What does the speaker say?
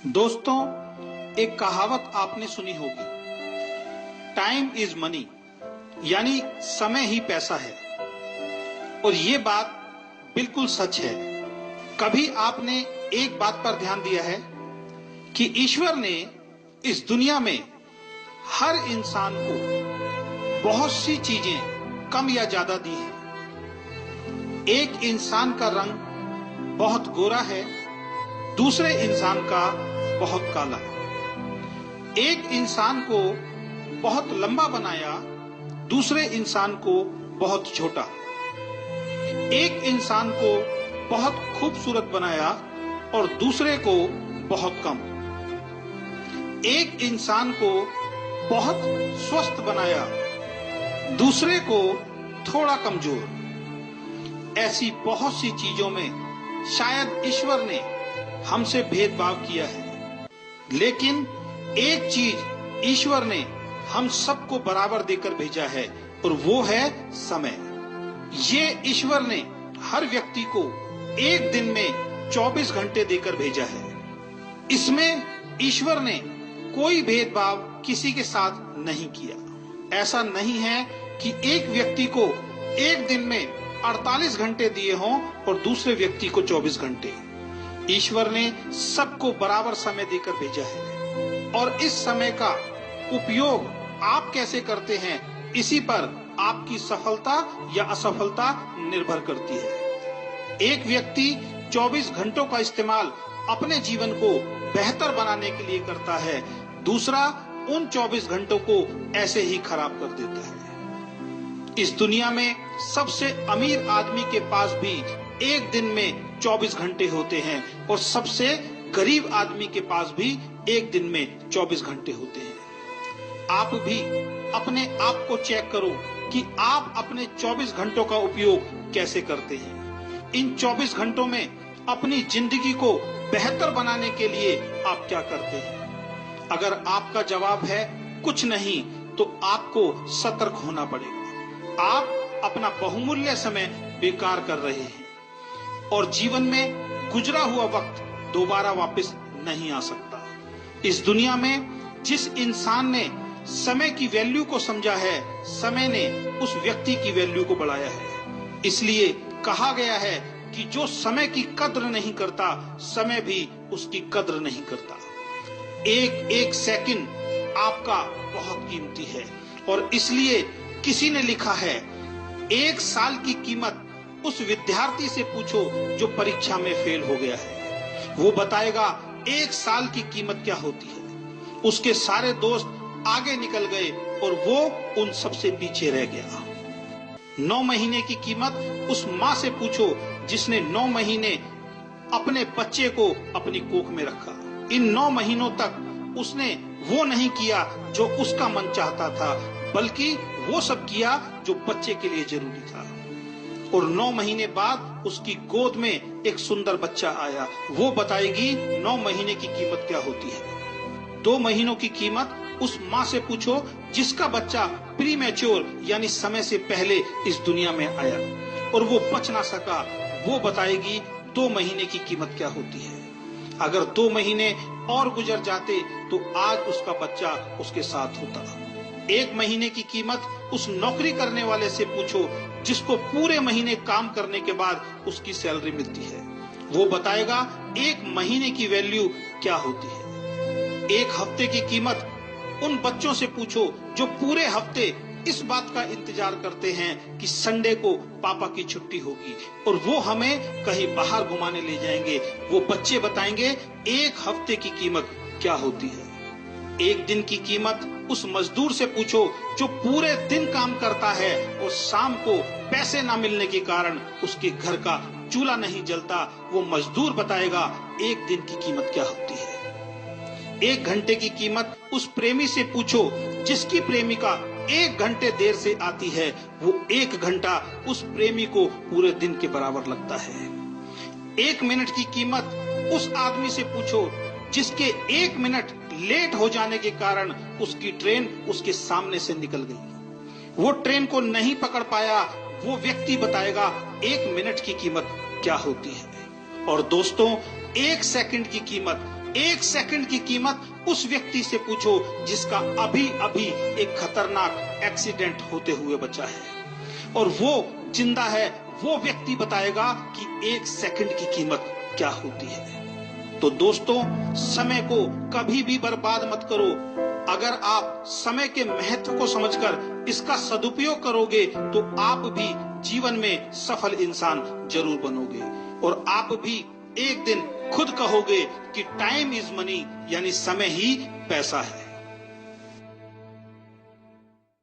दोस्तों, एक कहावत आपने सुनी होगी, टाइम इज मनी, यानी समय ही पैसा है। और ये बात बिल्कुल सच है। कभी आपने एक बात पर ध्यान दिया है कि ईश्वर ने इस दुनिया में हर इंसान को बहुत सी चीजें कम या ज्यादा दी हैं। एक इंसान का रंग बहुत गोरा है, दूसरे इंसान का बहुत काला। एक इंसान को बहुत लंबा बनाया, दूसरे इंसान को बहुत छोटा। एक इंसान को बहुत खूबसूरत बनाया और दूसरे को बहुत कम। एक इंसान को बहुत स्वस्थ बनाया, दूसरे को थोड़ा कमजोर। ऐसी बहुत सी चीजों में शायद ईश्वर ने हमसे भेदभाव किया है, लेकिन एक चीज ईश्वर ने हम सबको बराबर देकर भेजा है और वो है समय। ये ईश्वर ने हर व्यक्ति को एक दिन में 24 घंटे देकर भेजा है। इसमें ईश्वर ने कोई भेदभाव किसी के साथ नहीं किया। ऐसा नहीं है कि एक व्यक्ति को एक दिन में 48 घंटे दिए हों और दूसरे व्यक्ति को 24 घंटे। ईश्वर ने सबको बराबर समय देकर भेजा है और इस समय का उपयोग आप कैसे करते हैं, इसी पर आपकी सफलता या असफलता निर्भर करती है। एक व्यक्ति 24 घंटों का इस्तेमाल अपने जीवन को बेहतर बनाने के लिए करता है, दूसरा उन 24 घंटों को ऐसे ही खराब कर देता है। इस दुनिया में सबसे अमीर आदमी के पास भी एक दिन में 24 घंटे होते हैं और सबसे गरीब आदमी के पास भी एक दिन में 24 घंटे होते हैं। आप भी अपने आप को चेक करो कि आप अपने 24 घंटों का उपयोग कैसे करते हैं। इन 24 घंटों में अपनी जिंदगी को बेहतर बनाने के लिए आप क्या करते हैं? अगर आपका जवाब है कुछ नहीं, तो आपको सतर्क होना पड़ेगा। आप अपना बहुमूल्य समय बेकार कर रहे हैं और जीवन में गुजरा हुआ वक्त दोबारा वापस नहीं आ सकता। इस दुनिया में जिस इंसान ने समय की वैल्यू को समझा है, समय ने उस व्यक्ति की वैल्यू को बढ़ाया है। इसलिए कहा गया है कि जो समय की कद्र नहीं करता, समय भी उसकी कद्र नहीं करता। एक एक सेकंड आपका बहुत कीमती है और इसलिए किसी ने लिखा है, एक साल की कीमत उस विद्यार्थी से पूछो जो परीक्षा में फेल हो गया है। वो बताएगा एक साल की कीमत क्या होती है। उसके सारे दोस्त आगे निकल गए और वो उन सबसे पीछे रह गया। 9 महीने की कीमत उस माँ से पूछो जिसने 9 महीने अपने बच्चे को अपनी कोख में रखा। इन 9 महीनों तक उसने वो नहीं किया जो उसका मन चाहता था, बल्कि वो सब किया जो बच्चे के लिए जरूरी था। और 9 महीने बाद उसकी गोद में एक सुंदर बच्चा आया। वो बताएगी 9 महीने की कीमत क्या होती है। 2 महीनों की कीमत उस माँ से पूछो जिसका बच्चा प्रीमैच्योर यानी समय से पहले इस दुनिया में आया और वो बच ना सका। वो बताएगी 2 महीने की कीमत क्या होती है। अगर 2 महीने और गुजर जाते तो आज उसका बच्चा उसके साथ होता। 1 महीने की कीमत उस नौकरी करने वाले से पूछो जिसको पूरे महीने काम करने के बाद उसकी सैलरी मिलती है। वो बताएगा 1 महीने की वैल्यू क्या होती है। 1 हफ्ते की कीमत उन बच्चों से पूछो जो पूरे हफ्ते इस बात का इंतजार करते हैं कि संडे को पापा की छुट्टी होगी और वो हमें कहीं बाहर घुमाने ले जाएंगे। वो बच्चे बताएंगे 1 हफ्ते की कीमत क्या होती है। 1 दिन की कीमत उस मजदूर से पूछो जो पूरे दिन काम करता है और शाम को पैसे ना मिलने के कारण उसके घर का चूल्हा नहीं जलता। वो मजदूर बताएगा 1 दिन की कीमत क्या होती है। 1 घंटे की कीमत उस प्रेमी से पूछो जिसकी प्रेमिका 1 घंटे देर से आती है। वो 1 घंटा उस प्रेमी को पूरे दिन के बराबर लगता है। 1 मिनट की कीमत उस आदमी से पूछो जिसके 1 मिनट लेट हो जाने के कारण उसकी ट्रेन उसके सामने से निकल गई। वो ट्रेन को नहीं पकड़ पाया। वो व्यक्ति बताएगा 1 मिनट की कीमत क्या होती है। और दोस्तों, 1 सेकंड की कीमत एक सेकंड की कीमत उस व्यक्ति से पूछो जिसका अभी अभी एक खतरनाक एक्सीडेंट होते हुए बचा है, और वो जिंदा है। वो व्यक्ति बताएगा कि एक सेकंड की कीमत क्या होती है। तो दोस्तों, समय को कभी भी बर्बाद मत करो। अगर आप समय के महत्व को समझकर इसका सदुपयोग करोगे तो आप भी जीवन में सफल इंसान जरूर बनोगे, और आप भी एक दिन खुद कहोगे कि टाइम इज मनी, यानी समय ही पैसा है।